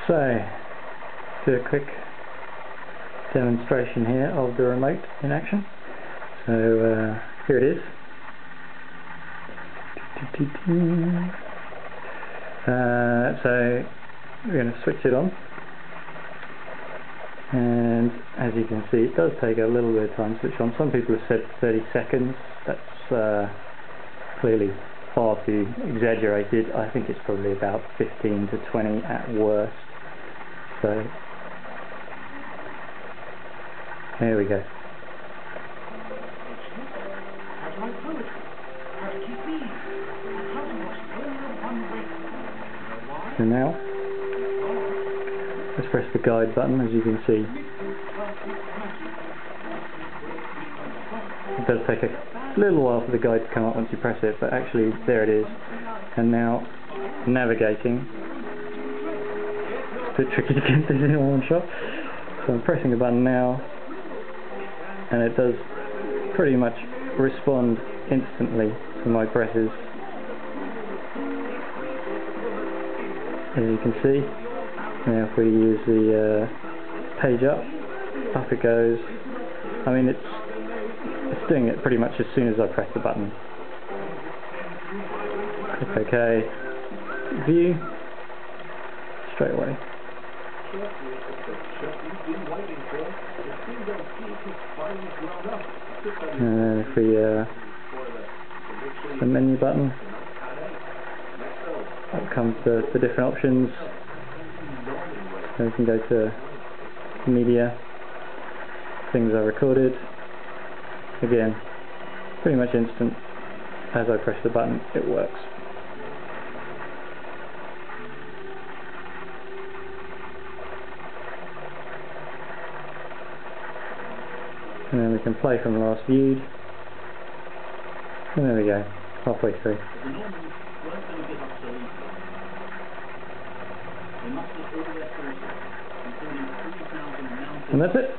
So, do a quick demonstration here of the remote in action. So here it is. So we're going to switch it on, and as you can see it does take a little bit of time to switch on. Some people have said 30 seconds, that's clearly far too exaggerated. I think it's probably about 15 to 20 at worst. So there we go. So now let's press the guide button. As you can see, it does take a little while for the guide to come up once you press it, but actually there it is. And now navigating. It's a bit tricky to get this in one shot. So I'm pressing the button now, and it does pretty much respond instantly to my presses. As you can see, now if we use the page up it goes. I mean, it's doing it pretty much as soon as I press the button. Click OK, view, straight away. And then if we the menu button, up comes the different options. Then we can go to media, things I recorded. Again, pretty much instant. As I press the button, it works. And then we can play from last viewed. And there we go, halfway through. And that's it.